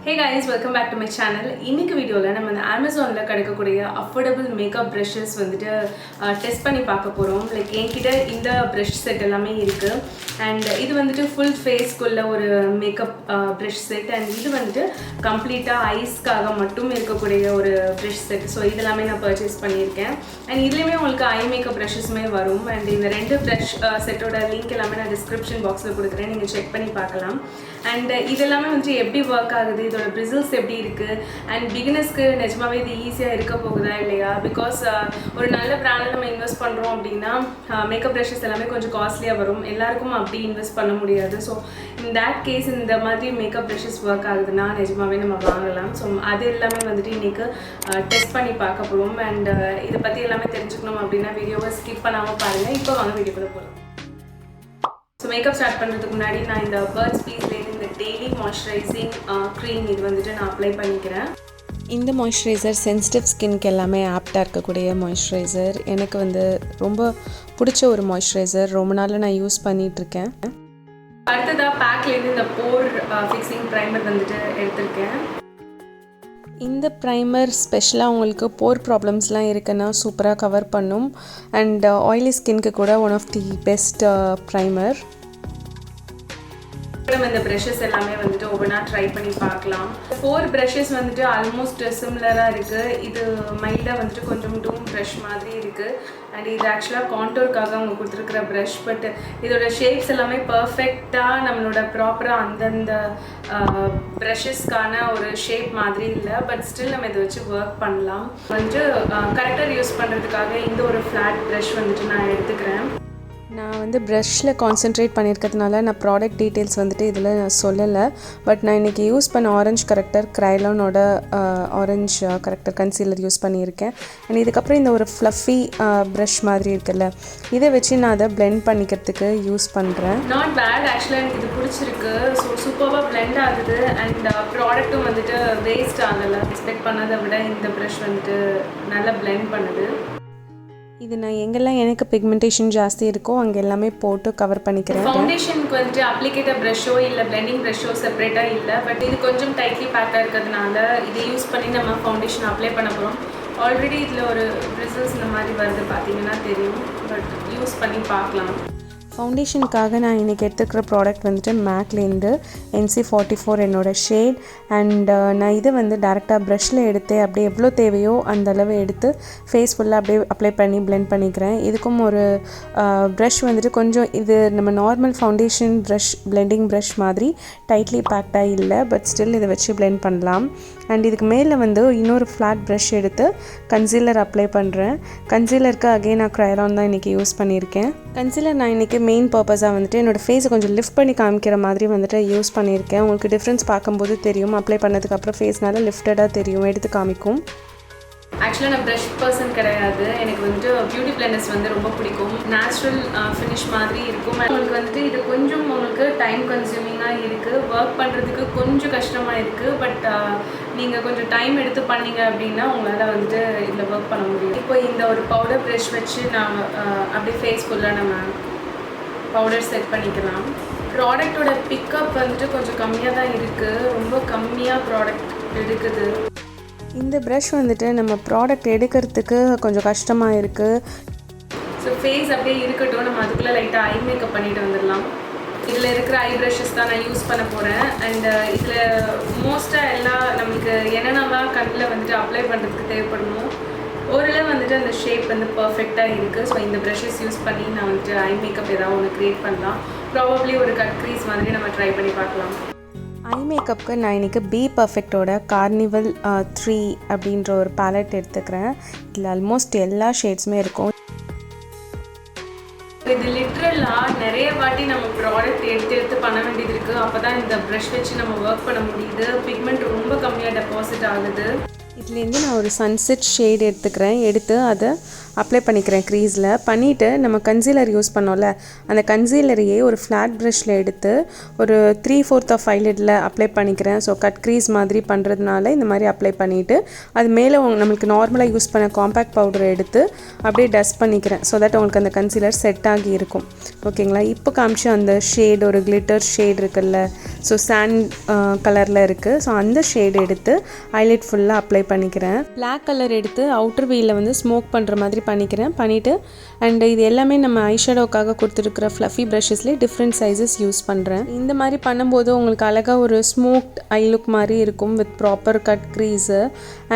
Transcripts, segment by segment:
Hey guys, welcome back to my channel. இன்னைக்கு வீடியோல நம்ம அந்த Amazonல கிடைக்கக்கூடிய affordable makeup brushes வந்துட்டு டெஸ்ட் பண்ணி பார்க்க போறோம். லைக் என்கிட்ட இந்த brush set எல்லாமே இருக்கு. And இது வந்துட்டு full face குள்ள ஒரு makeup brush set and இது வந்துட்டு கம்ப்ளீட்டா ஐஸ்க்காக மட்டும் இருக்கக்கூடிய ஒரு brush set. So இதெல்லாம் நான் purchase பண்ணிருக்கேன். And இதுலயே உங்களுக்கு eye makeup brushes-மே வரும். And இந்த ரெண்டு brush set-ஓட லிங்க் எல்லாமே நான் description box-ல கொடுக்கிறேன். நீங்க செக் பண்ணி பார்க்கலாம். And இதெல்லாமே வந்து எப்படி work ஆகுது, இதோட bristles எப்படி இருக்கு and beginnersக்கு நிஜமாவே இது ஈஸியா இருக்க போகுதா இல்லையா because ஒரு நல்ல பிராண்ட்ல நம்ம இன்வெஸ்ட் பண்றோம் அப்படினா மேக்கப் brushes எல்லாமே கொஞ்சம் காஸ்ட்லியா வரும். எல்லாருக்கும் அப்படி இன்வெஸ்ட் பண்ண முடியாது. So in that case இந்த மாதிரி மேக்கப் brushes work ஆகுதுனா நிஜமாவே நம்ம வாங்கலாம். So அது எல்லாமே வந்துட்டு இன்னைக்கு டெஸ்ட் பண்ணி பார்க்க போறோம் and இத பத்தி எல்லாமே தெரிஞ்சுக்கணும் அப்படினா வீடியோவை ஸ்கிப் பண்ணாம பாருங்க. இப்போ வாங்க வீடியோக்குள்ள போலாம். So makeup start பண்றதுக்கு முன்னாடி நான் இந்த Burt's Beesல இந்த daily moisturizing cream இது வந்துட்டு நான் அப்ளை பண்ணிக்கிறேன். இந்த மாய்ஸ்சரைசர் சென்சிட்டிவ் ஸ்கின்க்கு எல்லாமே ஆப்டாக இருக்கக்கூடிய மாய்ஸ்சரைசர். எனக்கு வந்து ரொம்ப பிடிச்ச ஒரு மாய்ஸ்சரைசர். ரொம்ப நாள் நான் யூஸ் பண்ணிகிட்ருக்கேன். அடுத்ததாக பேக்லேருந்து இந்த போர் ஃபிக்ஸிங் ப்ரைமர் வந்துட்டு எடுத்திருக்கேன். இந்த ப்ரைமர் ஸ்பெஷலாக உங்களுக்கு போர் ப்ராப்ளம்ஸ்லாம் இருக்குன்னா சூப்பராக கவர் பண்ணும். அண்ட் ஆயிலி ஸ்கின்க்கு கூட one of the best primer. நம்ம இந்த brushes எல்லாமே வந்துட்டு ஒவ்வொன்றா ட்ரை பண்ணி பார்க்கலாம். 4 brushes வந்துட்டு ஆல்மோஸ்ட் சிமிலராக இருக்குது. இது மைல்டாக வந்துட்டு கொஞ்சம் டூம் ப்ரஷ் மாதிரி இருக்குது. அண்ட் இது ஆக்சுவலாக கான்டோர்க்காக அவங்க கொடுத்துருக்குற ப்ரஷ். பட் இதோட ஷேப்ஸ் எல்லாமே பர்ஃபெக்டாக நம்மளோட ப்ராப்பராக அந்தந்த ப்ரஷஸ்க்கான ஒரு ஷேப் மாதிரி இல்லை. பட் ஸ்டில் நம்ம இதை வச்சு ஒர்க் பண்ணலாம். வந்துட்டு கரெக்டர் யூஸ் பண்ணுறதுக்காக இந்த ஒரு ஃப்ளாட் ப்ரஷ் வந்துட்டு நான் எடுத்துக்கிறேன். நான் வந்து ப்ரஷ்ஷில் கான்சென்ட்ரேட் பண்ணியிருக்கிறதுனால நான் ப்ராடக்ட் டீட்டெயில்ஸ் வந்துட்டு இதில் நான் சொல்லலை. பட் நான் இன்றைக்கி யூஸ் பண்ண ஆரஞ்ச் கரெக்டர் Kryalonோட ஆரஞ்ச் கரெக்டர் கன்சீலர் யூஸ் பண்ணியிருக்கேன். அண்ட் இதுக்கப்புறம் இந்த ஒரு ஃப்ளஃபி ப்ரஷ் மாதிரி இருக்குல்ல, இதை வச்சு நான் அதை பிளெண்ட் பண்ணிக்கிறதுக்கு யூஸ் பண்ணுறேன். நாட் பேட், ஆக்சுவலாக எனக்கு இது பிடிச்சிருக்கு. ஸோ சூப்பராக பிளெண்ட் ஆகுது அண்ட் ப்ராடக்ட்டும் வந்துட்டு வேஸ்ட் ஆகலை. எக்ஸ்பெக்ட் பண்ணதை விட இந்த ப்ரஷ் வந்துட்டு நல்லா பிளெண்ட் பண்ணுது. இது நான் எங்கெல்லாம் எனக்கு பிக்மெண்டேஷன் ஜாஸ்தி இருக்கோ அங்கே எல்லாமே போட்டு கவர் பண்ணிக்கிறேன். ஃபவுண்டேஷனுக்கு வந்துட்டு அப்ளிகேட்டர் ப்ரஷோ இல்லை பிளெண்டிங் ப்ரஷோ செப்பரேட்டாக இல்லை. பட் இது கொஞ்சம் டைட்லி பேக்காக இருக்கிறதுனால இதை யூஸ் பண்ணி நம்ம ஃபவுண்டேஷன் அப்ளை பண்ண போகிறோம். ஆல்ரெடி இதில் ஒரு ரிசல்ட்ஸ் இந்த மாதிரி வருது பார்த்தீங்கன்னா தெரியும். பட் யூஸ் பண்ணி பார்க்கலாம். ஃபவுண்டேஷனுக்காக நான் இன்றைக்கி எடுத்துக்கிற ப்ராடக்ட் வந்துட்டு மேக்லேருந்து NC44 என்னோடய ஷேட். அண்ட் நான் இதை வந்து டேரெக்டாக ப்ரஷ்ஷில் எடுத்து அப்படியே எவ்வளோ தேவையோ அந்த அளவு எடுத்து ஃபேஸ் ஃபுல்லாக அப்படியே அப்ளை பண்ணி பிளெண்ட் பண்ணிக்கிறேன். இதுக்கும் ஒரு ப்ரஷ் வந்துட்டு கொஞ்சம் இது நம்ம normal foundation brush blending brush மாதிரி டைட்லி பேக்டாக இல்லை. பட் ஸ்டில் இதை வச்சு பிளெண்ட் பண்ணலாம். அண்ட் இதுக்கு மேலே வந்து இன்னொரு ஃப்ளாட் ப்ரஷ் எடுத்து கன்சீலர் அப்ளை பண்ணுறேன். கன்சீலருக்கு அகைன் நான் Kryalon தான் இன்றைக்கி யூஸ் பண்ணியிருக்கேன். கன்சீலர் நான் இன்றைக்கி மெயின் பர்பஸாக வந்துட்டு என்னோடய ஃபேஸை கொஞ்சம் லிஃப்ட் பண்ணி காமிக்கிற மாதிரி வந்துட்டு யூஸ் பண்ணியிருக்கேன். உங்களுக்கு டிஃப்ரென்ஸ் பார்க்கும்போது தெரியும். அப்ளை பண்ணதுக்கப்புறம் ஃபேஸ்னால லிஃப்டடாக தெரியும், எடுத்து காமிக்கும். ஆக்சுவலாக நான் ப்ரஷ் பர்சன் கிடையாது. எனக்கு வந்துட்டு பியூட்டி பிளெண்டர்ஸ் வந்து ரொம்ப பிடிக்கும். நேச்சுரல் ஃபினிஷ் மாதிரி இருக்கும். உங்களுக்கு வந்துட்டு இது கொஞ்சம் உங்களுக்கு டைம் கன்சியூமிங்காக இருக்குது. ஒர்க் பண்ணுறதுக்கு கொஞ்சம் கஷ்டமாக இருக்குது. பட் நீங்கள் கொஞ்சம் டைம் எடுத்து பண்ணீங்க அப்படின்னா உங்களால் வந்துட்டு இதில் ஒர்க் பண்ண முடியும். இப்போ இந்த ஒரு பவுடர் ப்ரஷ் வச்சு நான் அப்படியே ஃபேஸ் ஃபுல்லாக நம்ம பவுடர் செட் பண்ணிக்கலாம். ப்ராடக்டோட பிக்கப் வந்துட்டு கொஞ்சம் கம்மியாக தான் இருக்குது. ரொம்ப கம்மியாக ப்ராடக்ட் எடுக்குது. இந்த ப்ரஷ் வந்துட்டு நம்ம ப்ராடக்ட் எடுக்கிறதுக்கு கொஞ்சம் கஷ்டமாக இருக்குது. ஸோ ஃபேஸ் அப்படியே இருக்கட்டும், நம்ம அதுக்குள்ளே லைட்டாக ஐ மேக்கப் பண்ணிட்டு வந்துடலாம். இதில் இருக்கிற ஐ ப்ரஷஸ் தான் நான் யூஸ் பண்ண போகிறேன். அண்ட் இதில் மோஸ்ட்டாக எல்லாம் நம்மளுக்கு என்னென்னலாம் கண்ணில் வந்துட்டு அப்ளை பண்ணுறதுக்கு தேவைப்படணும். ஓரளவு வந்துட்டு அந்த ஷேப் வந்து பர்ஃபெக்டாக இருக்குது. ஸோ இந்த ப்ரஷஸ் யூஸ் பண்ணி நான் வந்துட்டு ஐ மேக்கப் ஏதாவது ஒன்று க்ரியேட் பண்ணலாம். ப்ராபப்ளி ஒரு கட் க்ரீஸ் மாதிரி நம்ம ட்ரை பண்ணி பார்க்கலாம். ஐ மேக்கப்புக்கு நான் இன்றைக்கி BPERFECTோட carnival 3 அப்படின்ற ஒரு பேலட் எடுத்துக்கிறேன். இதில் ஆல்மோஸ்ட் எல்லா ஷேட்ஸுமே இருக்கும். இது லிட்ரலாக நிறைய வாட்டி நம்ம ப்ராடக்ட் எடுத்து பண்ண வேண்டியது இருக்குது. அப்போ தான் இந்த ப்ரஷ் வச்சு நம்ம ஒர்க் பண்ண முடியுது. பிக்மெண்ட் ரொம்ப கம்மியாக டெபாசிட் ஆகுது. இதுலேருந்து நான் ஒரு சன்செட் ஷேட் எடுத்துக்கிறேன். எடுத்து அதை அப்ளை பண்ணிக்கிறேன் க்ரீஸில். பண்ணிவிட்டு நம்ம கன்சீலர் யூஸ் பண்ணோம்ல, அந்த கன்சீலரையே ஒரு ஃப்ளாட் ப்ரஷில் எடுத்து ஒரு 3/4 ஆஃப் ஐலிட்டில் அப்ளை பண்ணிக்கிறேன். ஸோ கட் க்ரீஸ் மாதிரி பண்ணுறதுனால இந்த மாதிரி அப்ளை பண்ணிவிட்டு அது மேலே நம்மளுக்கு நார்மலாக யூஸ் பண்ண காம்பேக்ட் பவுடரை எடுத்து அப்படியே டஸ்ட் பண்ணிக்கிறேன். ஸோ தட் உங்களுக்கு அந்த கன்சீலர் செட் ஆகி இருக்கும். ஓகேங்களா? இப்போ காமிச்சு அந்த ஷேட் ஒரு கிளிட்டர் ஷேட் இருக்குல்ல, ஸோ சாண்ட் கலரில் இருக்குது. ஸோ அந்த ஷேட் எடுத்து ஐலைட் ஃபுல்லாக அப்ளை பண்ணிக்கிறேன். பிளாக் கலர் எடுத்து அவுட்டர் வீலில் வந்து ஸ்மோக் பண்ணுற மாதிரி பண்ணிக்கிறேன். பண்ணிவிட்டு அண்ட் இது எல்லாமே நம்ம ஐஷேடோக்காக கொடுத்துருக்குற ஃப்ளஃபி ப்ரஷஸ்லேயே டிஃப்ரெண்ட் சைஸஸ் யூஸ் பண்ணுறேன். இந்த மாதிரி பண்ணும்போது உங்களுக்கு அழகாக ஒரு ஸ்மோக்ட் ஐ லுக் மாதிரி இருக்கும் with proper cut Greece.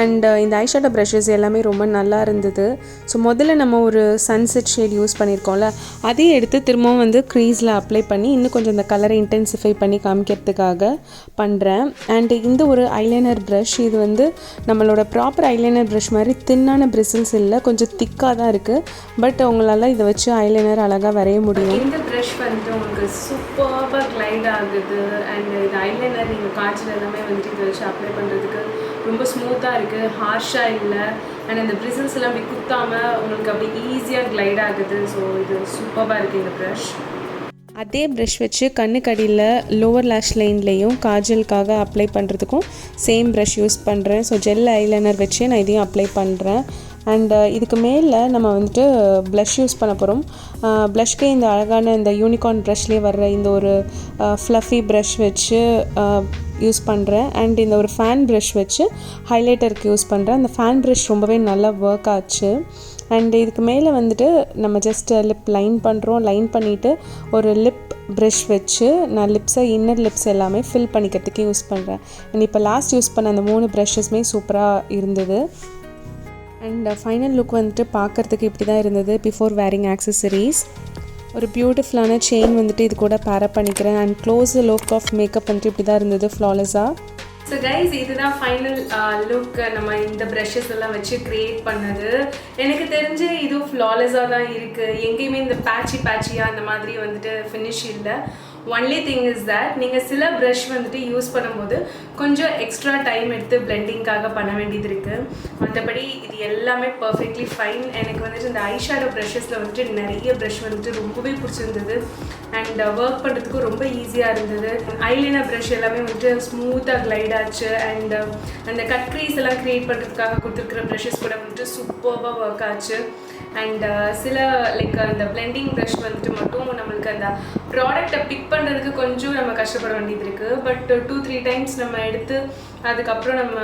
And இந்த ஐஷேடோ ப்ரஷஸ் எல்லாமே ரொம்ப நல்லா இருந்தது. ஸோ முதல்ல நம்ம ஒரு சன்செட் ஷேட் யூஸ் பண்ணியிருக்கோம்ல, அதையும் எடுத்து திரும்பவும் வந்து க்ரீஸில் அப்ளை பண்ணி இன்னும் கொஞ்சம் இந்த கலரை இன்டென்சிஃபை பண்ணி காமிக்கிறதுக்காக பண்ணுறேன். அண்ட் இந்த ஒரு ஐலைனர் ப்ரஷ், இது வந்து நம்மளோட ப்ராப்பர் ஐலைனர் ப்ரஷ் மாதிரி தின்னான பிரிசில்ஸ் இல்லை, கொஞ்சம் திக்காக தான் இருக்குது. பட் உங்களால் இதை வச்சு ஐலைனர் அழகாக வரைய முடியும். இந்த ப்ரஷ் வந்துட்டு உங்களுக்கு சூப்பராக கிளைட் ஆகுது. அண்ட் இந்த ஐலைனர் நீங்கள் காய்ச்சல் எல்லாமே வந்துட்டு இதை வச்சு அப்ளை பண்ணுறதுக்கு ரொம்ப ஸ்மூத்தாக இருக்குது, ஹார்ஷாக இல்லை. அண்ட் இந்த பிரிசில்ஸ் எல்லாம் அப்படி குத்தாமல் உங்களுக்கு அப்படி ஈஸியாக கிளைட் ஆகுது. ஸோ இது சூப்பராக இருக்குது இந்த ப்ரஷ். அதே ப்ரஷ் வச்சு கண்ணுக்கடியில் லோவர் லேஷ் லைன்லேயும் காஜலுக்காக அப்ளை பண்ணுறதுக்கும் சேம் ப்ரஷ் யூஸ் பண்ணுறேன். ஸோ ஜெல் ஐலைனர் வச்சு நான் இதையும் அப்ளை பண்ணுறேன். அண்ட் இதுக்கு மேலே நம்ம வந்துட்டு ப்ளஷ் யூஸ் பண்ண போகிறோம். ப்ளஷ்க்கு இந்த அழகான இந்த யூனிகார்ன் ப்ரஷ்லேயே வர்ற இந்த ஒரு ஃப்ளஃபி ப்ரஷ் வச்சு யூஸ் பண்ணுறேன். அண்ட் இந்த ஒரு ஃபேன் ப்ரஷ் வச்சு ஹைலைட்டருக்கு யூஸ் பண்ணுறேன். அந்த ஃபேன் ப்ரஷ் ரொம்பவே நல்லா ஒர்க் ஆச்சு. அண்ட் இதுக்கு மேலே வந்துட்டு நம்ம ஜஸ்ட் லிப் லைன் பண்ணுறோம். லைன் பண்ணிவிட்டு ஒரு லிப் ப்ரஷ் வச்சு நான் லிப்ஸை இன்னர் லிப்ஸ் எல்லாமே ஃபில் பண்ணிக்கிறதுக்கு யூஸ் பண்ணுறேன். அண்ட் இப்போ லாஸ்ட் யூஸ் பண்ண அந்த 3 ப்ரஷஸுமே சூப்பராக இருந்தது. அண்ட் ஃபைனல் லுக் வந்துட்டு பார்க்குறதுக்கு இப்படி தான் இருந்தது பிஃபோர் வேரிங் ஆக்சசரிஸ். ஒரு பியூட்டிஃபுல்லான செயின் வந்துட்டு இது கூட பேரப் பண்ணிக்கிறேன். And close look of makeup வந்துட்டு இப்படி தான் இருந்தது ஃப்ளாலெஸ்ஸாக. ஸோ கைஸ், இதுதான் ஃபைனல் லுக் நம்ம இந்த ப்ரஷஸ் எல்லாம் வச்சு க்ரியேட் பண்ணது. எனக்கு தெரிஞ்சு இது ஃப்ளாலெஸ்ஸாக தான் இருக்குது. எங்கேயுமே இந்த பேட்சியாக அந்த மாதிரி வந்துட்டு ஃபினிஷ் இல்லை. ஒன்லி திங் இஸ் தட் நீங்கள் சில ப்ரஷ் வந்துட்டு யூஸ் பண்ணும்போது கொஞ்சம் எக்ஸ்ட்ரா டைம் எடுத்து பிளெண்டிங்காக பண்ண வேண்டியது இருக்குது. மற்றபடி இது எல்லாமே பர்ஃபெக்ட்லி ஃபைன். எனக்கு வந்துட்டு இந்த ஐஷேடோ ப்ரஷஸில் வந்துட்டு நிறைய ப்ரஷ் வந்துட்டு ரொம்பவே பிடிச்சிருந்தது. அண்ட் ஒர்க் பண்ணுறதுக்கும் ரொம்ப ஈஸியாக இருந்தது. ஐலைனர் ப்ரஷ் எல்லாமே வந்துட்டு ஸ்மூத்தாக கிளைட் ஆச்சு. அண்ட் அந்த கட் க்ரீஸ் எல்லாம் க்ரியேட் பண்ணுறதுக்காக கொடுத்துருக்குற ப்ரஷஸ் கூட வந்துட்டு சூப்பராக ஒர்க் ஆச்சு. அண்ட் சில லைக் அந்த பிளெண்டிங் ப்ரஷ் வந்துட்டு மட்டும் நம்மளுக்கு அந்த ப்ராடக்டை பிக் பண்ணுறதுக்கு கொஞ்சம் நம்ம கஷ்டப்பட வேண்டியது இருக்குது. பட் 2-3 டைம்ஸ் நம்ம எடுத்து அதுக்கப்புறம் நம்ம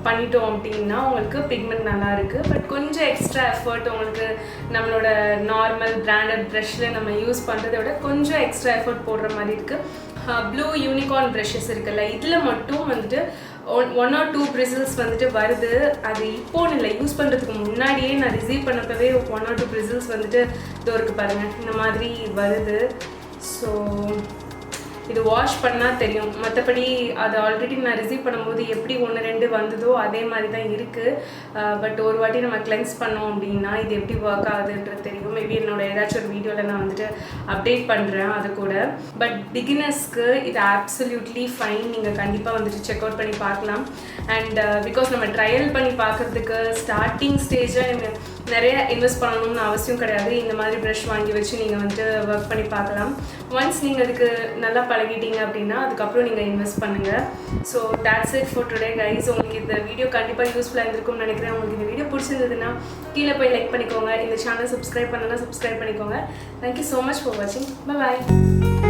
பண்ணிட்டோம் அப்படின்னா உங்களுக்கு பிக்மெண்ட் நல்லா இருக்குது. பட் கொஞ்சம் எக்ஸ்ட்ரா எஃபர்ட் உங்களுக்கு நம்மளோட நார்மல் பிராண்டட் ப்ரஷ்ஷில் நம்ம யூஸ் பண்ணுறதை விட கொஞ்சம் எக்ஸ்ட்ரா எஃபர்ட் போடுற மாதிரி இருக்குது. ப்ளூ யூனிகார்ன் ப்ரஷஸ் இருக்குல்ல, இதில் மட்டும் வந்துட்டு 1 or 2 பிரிசில்ஸ் வந்துட்டு வருது. அது இப்போன்னு இல்லை, யூஸ் பண்ணுறதுக்கு முன்னாடியே நான் ரிசீவ் பண்ணப்பவே 1 or 2 பிரிசில்ஸ் வந்துட்டு இதோ இருக்குது பாருங்கள், இந்த மாதிரி வருது. ஸோ இது வாஷ் பண்ணால் தெரியும். மற்றபடி அது ஆல்ரெடி நான் ரிசீவ் பண்ணும்போது எப்படி 1-2 வந்ததோ அதே மாதிரி தான் இருக்குது. பட் ஒரு வாட்டி நம்ம கிளென்ஸ் பண்ணோம் அப்படின்னா இது எப்படி ஒர்க் ஆகுதுன்றது தெரியும். மேபி என்னோட ஏதாச்சும் ஒரு வீடியோவில் நான் வந்துட்டு அப்டேட் பண்ணுறேன் அது கூட. பட் பிகினர்ஸ்க்கு இது ஆப்சல்யூட்லி ஃபைன். நீங்கள் கண்டிப்பாக வந்துட்டு செக் அவுட் பண்ணி பார்க்கலாம். அண்ட் பிகாஸ் நம்ம ட்ரையல் பண்ணி பார்க்குறதுக்கு ஸ்டார்டிங் ஸ்டேஜில் நிறைய இன்வெஸ்ட் பண்ணணும்னு அவசியம் கிடையாது. இந்த மாதிரி ப்ரஷ் வாங்கி வச்சு நீங்கள் வந்துட்டு ஒர்க் பண்ணி பார்க்கலாம். ஒன்ஸ் நீங்கள் அதுக்கு நல்லா பழகிட்டீங்க அப்படின்னா அதுக்கப்புறம் நீங்கள் இன்வெஸ்ட் பண்ணுங்கள். So that's it for today guys. உங்களுக்கு இந்த வீடியோ கண்டிப்பாக யூஸ்ஃபுல்லாக இருந்திருக்கும்னு நினைக்கிறேன். உங்களுக்கு இந்த வீடியோ பிடிச்சிருந்ததுன்னா கீழே போய் லைக் பண்ணிக்கோங்க. இந்த சேனல் சப்ஸ்கிரைப் பண்ணலன்னா சப்ஸ்கிரைப் பண்ணிக்கோங்க. Thank you so much for watching. Bye bye.